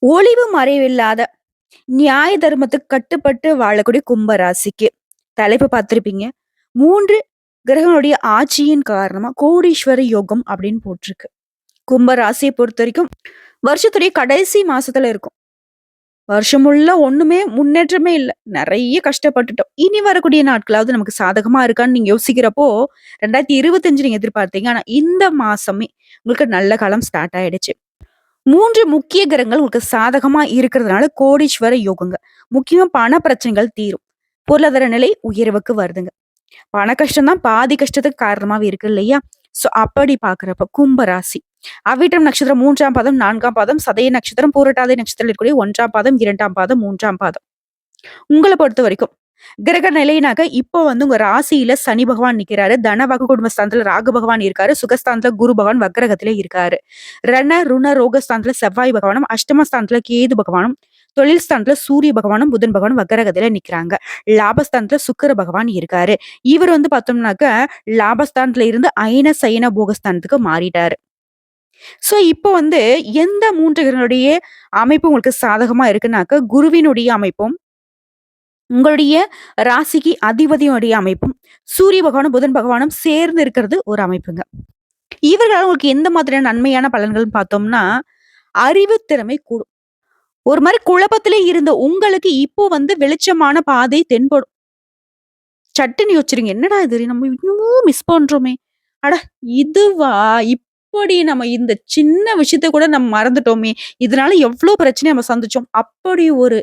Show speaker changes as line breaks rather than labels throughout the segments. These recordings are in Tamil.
ஒளிவு மறைவில்லாத நியாய தர்மத்துக்கு கட்டுப்பட்டு வாழக்கூடிய கும்ப ராசிக்கு தலைப்பு பார்த்திருப்பீங்க. 3 கிரகங்களுடைய ஆட்சியின் காரணமா கோடீஸ்வர யோகம் அப்படின்னு போட்டிருக்கு. கும்ப ராசியை பொறுத்தவரைக்கும் வருஷத்துடைய கடைசி மாசத்துல இருக்கும். வருஷம் முள்ள ஒண்ணுமே முன்னேற்றமே இல்ல. நெறைய கஷ்டப்பட்டுட்டோம். இனி வரக்கூடிய நாட்களாவது நமக்கு சாதகமா இருக்கான்னு நீங்க யோசிக்கிறப்போ, 2025 நீங்க எதிர்பார்த்தீங்க. ஆனா இந்த மாசமே உங்களுக்கு நல்ல காலம் ஸ்டார்ட் ஆயிடுச்சு. 3 முக்கிய கிரகங்கள் உங்களுக்கு சாதகமா இருக்கிறதுனால கோடீஸ்வர யோகங்க. முக்கியமா பண பிரச்சனைகள் தீரும். பொருளாதார நிலை உயர்வுக்கு வருதுங்க. பண கஷ்டம் தான் பாதி கஷ்டத்துக்கு காரணமாவே இருக்கு இல்லையா? சோ அப்படி பார்க்கிறப்ப கும்ப ராசி. அவிட்டம் நட்சத்திரம் 3ஆம் பாதம், 4ஆம் பாதம், சதய நட்சத்திரம், பூரட்டாதி நட்சத்திரத்தில் இருக்கக்கூடிய 1ஆம் பாதம், 2ஆம் பாதம், 3ஆம் பாதம். உங்கள பொறுத்தவரைக்கும் கிரக நிலையினாக இப்போ உங்க ராசியில சனி பகவான் நிக்கிறாரு. தனவாக்கு குடும்பஸ்தானத்துல ராகு பகவான் இருக்காரு. சுகஸ்தானத்துல குரு பகவான் வக்ரகத்திலே இருக்காரு. ருண ரோகஸ்தானத்துல செவ்வாய் பகவானும், அஷ்டமஸ்தானத்துல கேது பகவானும், தொழில் ஸ்தானத்துல சூரிய பகவானும், புதன் பகவானும் வக்ரகத்தில நிக்கிறாங்க. லாபஸ்தானத்துல சுக்கிர பகவான் இருக்காரு. இவர் பார்த்தோம்னாக்க லாபஸ்தானத்துல இருந்து அயன சயன போகஸ்தானத்துக்கு மாறிட்டாரு. சோ இப்போ எந்த 3 கிரகங்களுடைய அமைப்பு உங்களுக்கு சாதகமா இருக்குன்னாக்க, குருவினுடைய அமைப்பும், உங்களுடைய ராசிக்கு அதிபதியுடைய அமைப்பும், சூரிய பகவானும், புதன் பகவானும் சேர்ந்து இருக்கிறது ஒரு அமைப்புங்க. இவர்களால உங்களுக்கு எந்த மாதிரியான நன்மையான பலன்கள்னு பார்த்தோம்னா, அறிவு திறமை கூடும். ஒரு மாரி குழப்பத்திலே இருந்த உங்களுக்கு இப்போ வெளிச்சமான பாதை தென்படும். சட்டுன்னு யோசிச்சிருங்க. என்னடா இது நம்ம இன்னமும் மிஸ் பண்றோமே! அட இதுவா? இப்படி நம்ம இந்த சின்ன விஷயத்த கூட நம்ம மறந்துட்டோமே! இதனால எவ்ளோ பிரச்சனைய நம்ம சந்திச்சோம். அப்படி ஒரு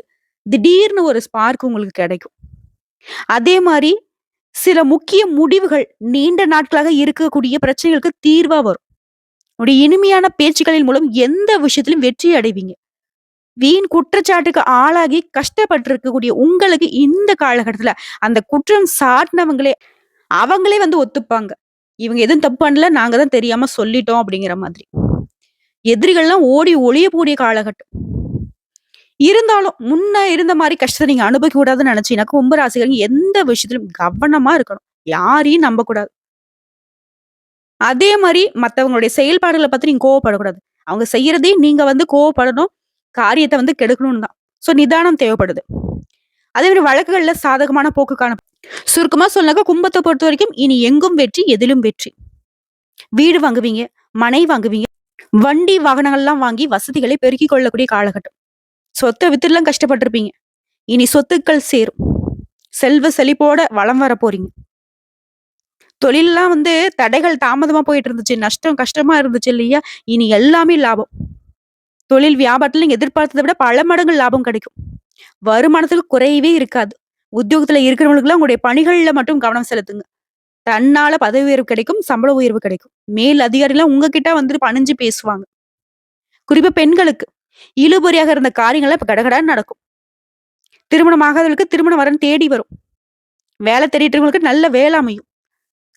திடீர்னு ஒரு ஸ்பார்க் உங்களுக்கு கிடைக்கும். அதே மாரி சில முக்கிய முடிவுகள் நீண்ட நாட்களாக இருக்கக்கூடிய பிரச்சனைகளுக்கு தீர்வா வரும். உங்களுடைய இனிமையான பேச்சுக்களின் மூலம் எந்த விஷயத்திலும் வெற்றி அடைவீங்க. வீண் குற்றச்சாட்டுக்கு ஆளாகி கஷ்டப்பட்டு இருக்கக்கூடிய உங்களுக்கு இந்த காலகட்டத்துல அந்த குற்றம் சாட்டினவங்களே அவங்களே ஒத்துப்பாங்க. இவங்க எதுவும் தப்பு பண்ணல, நாங்க தான் தெரியாம சொல்லிட்டோம் அப்படிங்கிற மாதிரி. எதிரிகள்லாம் ஓடி ஒளியக்கூடிய காலகட்டம். இருந்தாலும் முன்ன இருந்த மாரி கஷ்டத்த நீங்க அனுபவிக்க கூடாதுன்னு நினைச்சீங்கன்னா, கும்ப ராசிக்காரங்க எந்த விஷயத்திலும் கவனமா இருக்கணும். யாரையும் நம்பக்கூடாது. அதே மாரி மத்தவங்களுடைய செயல்பாடுகள பார்த்து நீங்க கோவப்படக்கூடாது. அவங்க செய்யறதே நீங்க கோவப்படணும். காரியத்த கெடுக்கணும்னு தான். சோ நிதானம் தேவைப்படுது. அதே மாரி வழக்குகள்ல சாதகமான போக்கு காணப்படும். சுருக்கமா சொன்னாக்க கும்பத்த பொறுத்தவரைக்கும் இனி எங்கும் வெற்றி, எதிலும் வெற்றி. வீடு வாங்குவீங்க, மனை வாங்குவீங்க, வண்டி வாகனங்கள்லாம் வாங்கி வசதிகளை பெருக்கிக் கொள்ளக்கூடிய காலகட்டம். சொத்த வித்துலாம் கஷ்டப்பட்டிருப்பீங்க. இனி சொத்துக்கள் சேரும். செல்வ செழிப்போட வலம் வர போறீங்க. தொழில்லாம் தடைகள் தாமதமா போயிட்டு இருந்துச்சு. நஷ்டம் கஷ்டமா இருந்துச்சு இல்லையா? இனி எல்லாமே லாபம். தொழில் வியாபாரத்துல நீங்க எதிர்பார்த்ததை விட பல மடங்கு லாபம் கிடைக்கும். வருமானத்துக்கு குறையவே இருக்காது. உத்தியோகத்துல இருக்கிறவங்களுக்குலாம் உங்களுடைய பணிகள்ல மட்டும் கவனம் செலுத்துங்க. தன்னால பதவி உயர்வு கிடைக்கும், சம்பள உயர்வு கிடைக்கும். மேல் அதிகாரிலாம் உங்ககிட்ட பணிஞ்சு பேசுவாங்க. குறிப்பா பெண்களுக்கு இழுபறியாக இருந்த காரியங்கள்லாம் இப்ப கடகடான்னு நடக்கும். திருமணம் ஆகாதவர்களுக்கு திருமண வரன் தேடி வரும். வேலை தேடிட்டு இருக்கவங்களுக்கு நல்ல வேலை அமையும்.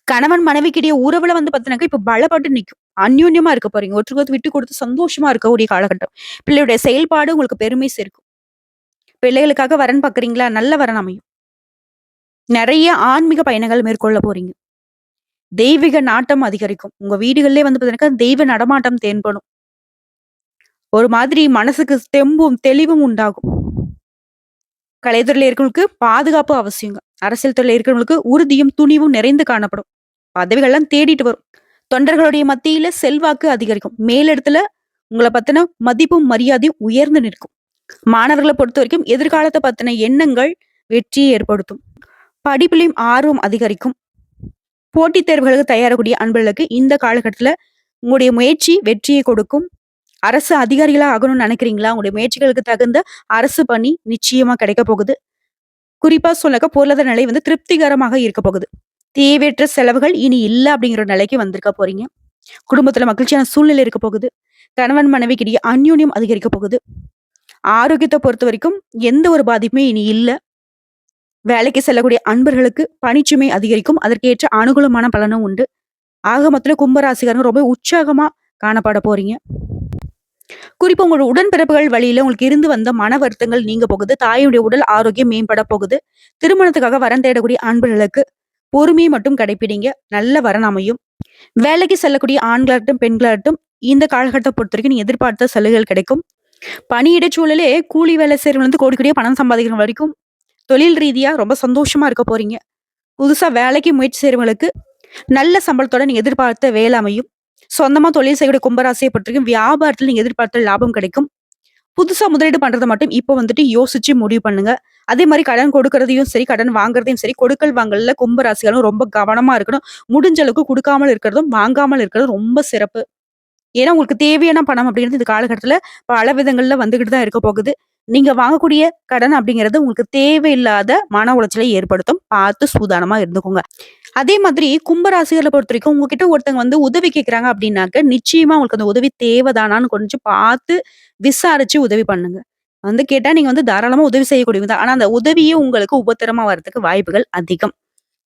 கணவன் மனைவிக்கிடையே உறவுல பாத்தீங்கன்னாக்க இப்ப பலப்பட்டு நிக்கும். அந்யோன்யமா இருக்க போறீங்க. ஒருத்தருக்கு விட்டு கொடுத்து சந்தோஷமா இருக்கக்கூடிய காலகட்டம். பிள்ளையுடைய செயல்பாடு உங்களுக்கு பெருமை சேர்க்கும். பிள்ளைகளுக்காக வரன் பாக்குறீங்களா? நல்ல வரன் அமையும். நிறைய ஆன்மீக பயணங்கள் மேற்கொள்ள போறீங்க. தெய்வீக நாட்டம் அதிகரிக்கும். உங்க வீடுகள்லயே பாத்தீங்கன்னா தெய்வ நடமாட்டம் தென்படும். ஒரு மாதிரி மனசுக்கு தெம்பும் தெளிவும் உண்டாகும். கலைத்துறையில இருக்கிறவங்களுக்கு பாதுகாப்பு அவசியங்க. அரசியல் துறையில இருக்கிறவங்களுக்கு உறுதியும் துணிவும் நிறைந்து காணப்படும். பதவிகள்லாம் தேடிட்டு வரும். தொண்டர்களுடைய மத்தியில செல்வாக்கு அதிகரிக்கும். மேலிடத்துல உங்களை பத்தின மதிப்பும் மரியாதையும் உயர்ந்து நிற்கும். மாணவர்களை பொறுத்த வரைக்கும் எதிர்காலத்தை பத்தின எண்ணங்கள் வெற்றியை ஏற்படுத்தும். படிப்பிலையும் ஆர்வம் அதிகரிக்கும். போட்டித் தேர்வுகளுக்கு தயாரக்கூடிய அன்பர்களுக்கு இந்த காலகட்டத்துல உங்களுடைய முயற்சி வெற்றியை கொடுக்கும். அரசு அதிகாரிகளா ஆகணும்னு நினைக்கிறீங்களா? உங்களுடைய முயற்சிகளுக்கு தகுந்த அரசு பணி நிச்சயமா கிடைக்க போகுது. குறிப்பா சொன்னாக்க பொருளாதார நிலை திருப்திகரமாக இருக்க போகுது. தேவையற்ற செலவுகள் இனி இல்ல அப்படிங்கிற ஒரு நிலைக்கு வந்திருக்க போறீங்க. குடும்பத்துல மகிழ்ச்சியான சூழ்நிலை இருக்க போகுது. கணவன் மனைவிக்கிடையே அந்யோன்யம் அதிகரிக்க போகுது. ஆரோக்கியத்தை பொறுத்த வரைக்கும் எந்த ஒரு பாதிப்புமே இனி இல்ல. வேலைக்கு செல்லக்கூடிய அன்பர்களுக்கு பணிச்சுமை அதிகரிக்கும். அதற்கேற்ற அனுகூலமான பலனும் உண்டு. ஆக மொத்தத்துல கும்பராசிக்காரங்க ரொம்ப உற்சாகமா காணப்பட போறீங்க. குறிப்பா உங்களோட உடன்பிறப்புகள் வழியில உங்களுக்கு இருந்து வந்த மன வருத்தங்கள் நீங்க போகுது. தாயுடைய உடல் ஆரோக்கியம் மேம்பட போகுது. திருமணத்துக்காக வரன் தேடக்கூடிய அன்பர்களுக்கு பொறுமையை மட்டும் கடைபிடிங்க. நல்ல வரன் அமையும். வேலைக்கு செல்லக்கூடிய ஆண்களாகட்டும் பெண்களாகட்டும் இந்த காலகட்டத்தை பொறுத்த வரைக்கும் நீங்க எதிர்பார்த்த சலுகைகள் கிடைக்கும். பணியிட சூழலே கூலி வேலை செய்றவங்கலருந்து கோடி கோடியா பணம் சம்பாதிக்கிற வரைக்கும், தொழில் ரீதியா ரொம்ப சந்தோஷமா இருக்க போறீங்க. புதுசா வேலைக்கு முயற்சி செய்றவங்களுக்கு, நல்ல சம்பளத்தோட நீங்க எதிர்பார்த்த வேலை அமையும். சொந்தமா தொழில் செய்யக்கூடிய கும்பராசிய பொறுத்தவரைக்கும், வியாபாரத்துல நீங்க எதிர்பார்த்த லாபம் கிடைக்கும். புதுசா முதலீடு பண்றத மட்டும் இப்ப வந்துட்டு யோசிச்சு முடிவு பண்ணுங்க. அதே மாரி கடன் கொடுக்கிறதையும் சரி, கடன் வாங்குறதையும் சரி, கொடுக்கல் வாங்கல்ல கும்பராசிகளும் ரொம்ப கவனமா இருக்கணும். முடிஞ்ச அளவுக்கு குடுக்காமல் இருக்கிறதும், வாங்காமல் இருக்கிறதும் ரொம்ப சிறப்பு. ஏன்னா, உங்களுக்கு தேவையான பணம் அப்படிங்கிறது இந்த காலகட்டத்துல பல விதங்கள்ல வந்துகிட்டு தான் இருக்க போகுது. நீங்க வாங்கக்கூடிய கடன் அப்படிங்கிறது உங்களுக்கு தேவையில்லாத மன உளைச்சலை ஏற்படுத்தும். பார்த்து சூதானமா இருந்துக்கோங்க. அதே மாதிரி கும்பராசிகள பொறுத்தவரைக்கும் உங்ககிட்ட ஒருத்தங்க வந்து உதவி கேட்குறாங்க அப்படின்னாக்க, நிச்சயமா உங்களுக்கு அந்த உதவி தேவைதானான்னு கொஞ்சம் பார்த்து விசாரிச்சு உதவி பண்ணுங்க. வந்து கேட்டா நீங்க வந்து தாராளமா உதவி செய்யக்கூடியவங்க தான். ஆனா அந்த உதவியே உங்களுக்கு உபத்திரமா வரதுக்கு வாய்ப்புகள் அதிகம்.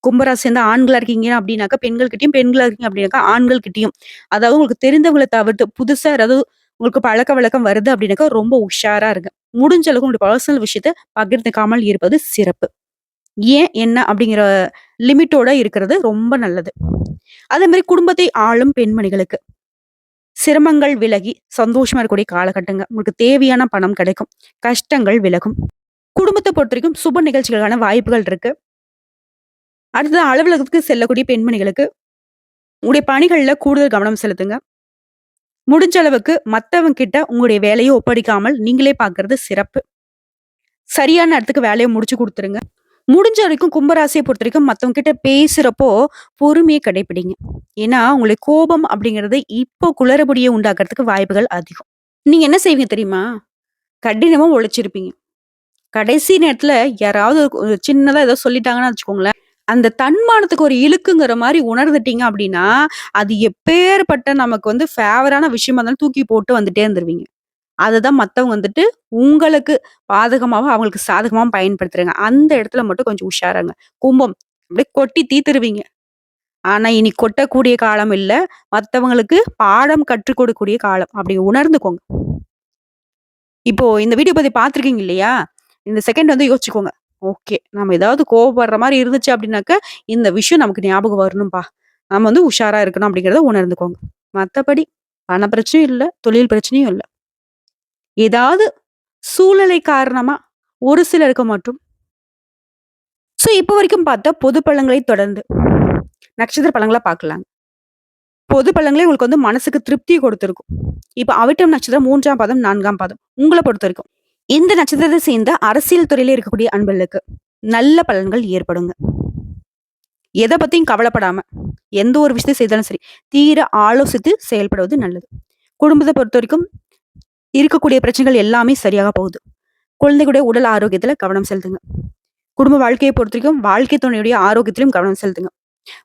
கும்பராசி சேர்ந்த ஆண்களா இருக்கீங்க அப்படின்னாக்கா, பெண்கள் கிட்டயும், பெண்களா இருக்கீங்க அப்படின்னாக்கா, ஆண்கள் கிட்டயும். அதாவது உங்களுக்கு தெரிந்தவங்கள தவிர்த்து, புதுசா யாராவது உங்களுக்கு பழக்கவழக்கம் வருது அப்படின்னாக்கா, ரொம்ப உஷாரா இருங்க. முடிஞ்ச அளவுக்கு உங்களுடைய பர்சனல் விஷயத்த பகிர்ந்துக்காமல் இருப்பது சிறப்பு. ஏன், என்ன அப்படிங்கிற லிமிட்டோட இருக்கிறது ரொம்ப நல்லது. அதே மாரி குடும்பத்தை ஆளும் பெண்மணிகளுக்கு, சிரமங்கள் விலகி சந்தோஷமா இருக்கக்கூடிய காலகட்டங்க. உங்களுக்கு தேவையான பணம் கிடைக்கும். கஷ்டங்கள் விலகும். குடும்பத்த பொறுத்தவரைக்கும் சுப நிகழ்ச்சிகளுக்கான வாய்ப்புகள் இருக்கு. அடுத்தது அலுவலகத்துக்கு செல்லக்கூடிய பெண்மணிகளுக்கு, உங்களுடைய பணிகள்ல கூடுதல் கவனம் செலுத்துங்க. முடிஞ்ச அளவுக்கு மத்தவங்க கிட்ட உங்களுடைய வேலைய ஒப்படைக்காமல் நீங்களே பார்க்கிறது சிறப்பு. சரியான நேரத்துக்கு வேலைய முடிச்சு குடுத்துருங்க. முடிஞ்ச வரைக்கும் கும்பராசிய பொறுத்தவரைக்கும் மத்தவங்க கிட்ட பேசுறப்போ பொறுமைய கடைப்பிடிங்க. ஏன்னா, உங்களுடைய கோபம் அப்படிங்கிறது இப்போ குளறுபடிய உண்டாக்குறதுக்கு வாய்ப்புகள் அதிகம். நீங்க என்ன செய்வீங்க தெரியுமா? கடினமா உழைச்சிருப்பீங்க. கடைசி நேரத்துல யாராவது ஒரு சின்னதா ஏதோ சொல்லிட்டாங்கன்னு வச்சுக்கோங்களேன். அந்த தன்மானத்துக்கு ஒரு இழுக்குங்கிற மாரி உணர்ந்துட்டீங்க அப்படின்னா, அது எப்பேர்ப்பட்ட நமக்கு வந்து ஃபேவரான விஷயமா இருந்தாலும் தூக்கி போட்டு வந்துட்டே இருந்துருவீங்க. அததான் மத்தவங்க வந்துட்டு உங்களுக்கு பாதகமாவும், அவங்களுக்கு சாதகமாவும் பயன்படுத்துறாங்க. அந்த இடத்துல மட்டும் கொஞ்சம் உஷாராங்க. கும்பம் அப்படியே கொட்டி தீர்த்துருவீங்க. ஆனா, இனி கொட்டக்கூடிய காலம் இல்ல. மத்தவங்களுக்கு பாடம் கற்றுக் கொடுக்கக்கூடிய காலம். அப்படி உணர்ந்துக்கோங்க. இப்போ இந்த வீடியோ பதிவு பார்த்துருக்கீங்க இல்லையா? இந்த செகண்ட் வந்து யோசிச்சுக்கோங்க. ஓகே. நம்ம ஏதாவது கோவப்படுற மாரி இருந்துச்சு அப்டின்னாக்க, இந்த விஷயம் நமக்கு ஞாபகம் வரணும்பா. நம்ம வந்து உஷாரா இருக்கணும் அப்டிங்கிறத உணர்ந்துக்கோங்க. மத்தபடி பண பிரச்சனையும் இல்ல, தொழில் பிரச்சனையும் இல்ல. ஏதாவது சூழ்நிலை காரணமா ஒரு சிலருக்கு மட்டும் இப்ப வரைக்கும் பார்த்தா பொது பலன்களை தொடர்ந்து நட்சத்திர பலன்கள பார்க்கலாங்க. பொது பலன்களே உங்களுக்கு வந்து மனசுக்கு திருப்திய கொடுத்திருக்கும். இப்ப அவிட்டம் நட்சத்திரம் 3ஆம் பாதம், 4ஆம் பாதம் உங்கள பொறுத்தவரைக்கும். இந்த நட்சத்திரத்தை சேர்ந்த அரசியல் துறையில இருக்கக்கூடிய அன்பர்களுக்கு நல்ல பலன்கள் ஏற்படுங்க. எத பத்தியும் கவலைப்படாம, எந்த ஒரு விஷயத்த செய்தாலும் சரி, தீர ஆலோசித்து செயல்படுவது நல்லது. குடும்பத்த பொறுத்தவரைக்கும் இருக்கக்கூடிய பிரச்சனைகள் எல்லாமே சரியாக போகுது. குழந்தைகளுடைய உடல் ஆரோக்கியத்துல கவனம் செலுத்துங்க. குடும்ப வாழ்க்கையை பொறுத்தவரைக்கும் வாழ்க்கை துணையுடைய ஆரோக்கியத்திலும் கவனம் செலுத்துங்க.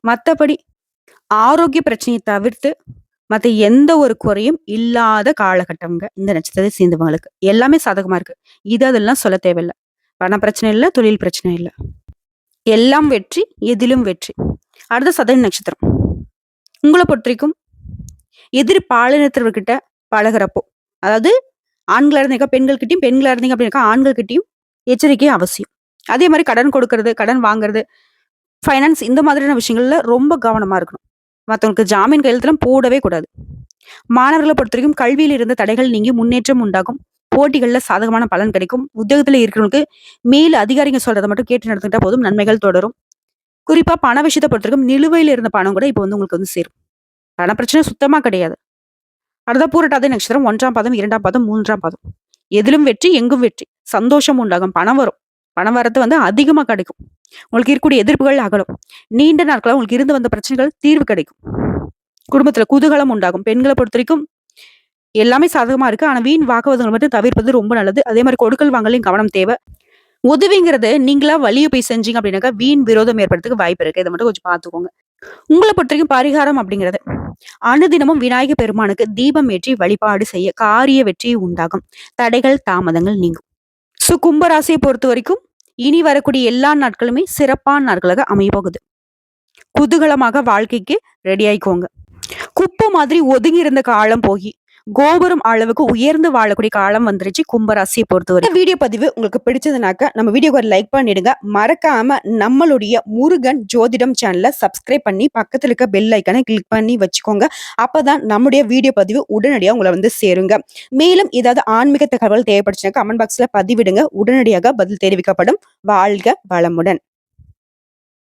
மத்தபடி ஆரோக்கிய பிரச்சனையை தவிர்த்து மத்த எந்த ஒரு குறையும் இல்லாத காலகட்டம்ங்க இந்த நட்சத்திரத்தை சேர்ந்தவங்களுக்கு. எல்லாமே சாதகமா இருக்கு. அதெல்லாம் சொல்ல தேவையில்ல. பண பிரச்சனை இல்ல, தொழில் பிரச்சனை இல்ல. எல்லாம் வெற்றி, எதிலும் வெற்றி. அடுத்த சதய நட்சத்திரம். உங்கள பொறுத்தவரைக்கும் எதிர் பாலினத்தவர்கிட்ட பழகுறப்போ, அதாவது ஆண்களா இருந்தீங்க, பெண்கள் கிட்டயும், பெண்களா இருந்தீங்க அப்படின்னாக்கா ஆண்கள் கிட்டயும் எச்சரிக்கை அவசியம். அதே மாரி கடன் கொடுக்கறது, கடன் வாங்குறது, ஃபைனான்ஸ் இந்த மாதிரியான விஷயங்கள்ல ரொம்ப கவனமா இருக்கணும். மத்தவங்களுக்கு ஜாமீன் கையெழுத்துலாம் போடவே கூடாது. மாணவர்கள பொறுத்தவரைக்கும் கல்வியில இருந்த தடைகள் நீங்கி முன்னேற்றம் உண்டாகும். போட்டிகள்ல சாதகமான பலன் கிடைக்கும். உத்தியோகத்துல இருக்கிறவங்களுக்கு மேல் அதிகாரிங்க சொல்றத மட்டும் கேட்டு நடந்துக்கிட்டா போதும், நன்மைகள் தொடரும். குறிப்பா பண விஷயத்த பொறுத்தவரைக்கும் நிலுவையில இருந்த பணம் கூட இப்ப வந்து உங்களுக்கு வந்து சேரும். பண பிரச்சனை சுத்தமா கிடையாது. அடுத்த பூரட்டாதி நட்சத்திரம் 1ஆம் பாதம், 2ஆம் பாதம், 3ஆம் பாதம். எதிலும் வெற்றி, எங்கும் வெற்றி. சந்தோஷம் உண்டாகும். பணம் வரும். பணம் வரது வந்து அதிகமா கிடைக்கும். உங்களுக்கு இருக்கக்கூடிய எதிர்ப்புகள் அகலும். நீண்ட நாட்களா உங்களுக்கு இருந்து வந்த பிரச்சனைகள் தீர்வு கிடைக்கும். குடும்பத்துல குதூகலம் உண்டாகும். பெண்கள பொறுத்தவரைக்கும் எல்லாமே சாதகமா இருக்கு. ஆனா வீண் வாக்குவாதங்கள் மட்டும் தவிர்ப்பது ரொம்ப நல்லது. அதே மாரி கொடுக்கல் வாங்கலையும் கவனம் தேவை. உதவிங்கிறது நீங்களா வலிய போய் செஞ்சீங்க அப்படின்னாக்கா, வீண் விரோதம் ஏற்படுறதுக்கு வாய்ப்பு இருக்கு. இத மட்டும் கொஞ்சம் பார்த்துக்கோங்க. உங்கள பொறுத்தவரைக்கும் பரிகாரம் அப்படிங்கிறது, அனுதினமும் விநாயக பெருமானுக்கு தீபம் ஏற்றி வழிபாடு செய்ய காரிய வெற்றி உண்டாகும். தடைகள், தாமதங்கள் நீங்கும். கும்பராசியை பொறுத்தவரைக்கும் இனி வரக்கூடிய எல்லா நாட்களுமே சிறப்பான நாட்களாக அமைய போகுது. குதூகலமாக வாழ்க்கைக்கு ரெடி ஆயிக்கோங்க. குப்பை மாதிரி ஒதுங்கி இருந்த காலம் போகி கோபுரம் அளவுக்கு உயர்ந்து வாழக்கூடிய காலம் வந்துருச்சு கும்பராசியை பொறுத்தவரை. வீடியோ பதிவு உங்களுக்கு பிடிச்சதுனாக்க நம்ம வீடியோக்கு ஒரு லைக் பண்ணிடுங்க. மறக்காம நம்மளுடைய முருகன் ஜோதிடம் சேனலை சப்ஸ்கிரைப் பண்ணி பக்கத்துல இருக்க பெல் ஐக்கனை கிளிக் பண்ணி வச்சுக்கோங்க. அப்பதான் நம்முடைய வீடியோ பதிவு உடனடியாக உங்களை வந்து சேருங்க. மேலும் ஏதாவது ஆன்மீக தகவல் தேவைப்படுச்சுன்னா கமெண்ட் பாக்ஸ்ல பதிவிடுங்க. உடனடியாக பதில் தெரிவிக்கப்படும். வாழ்க வளமுடன்.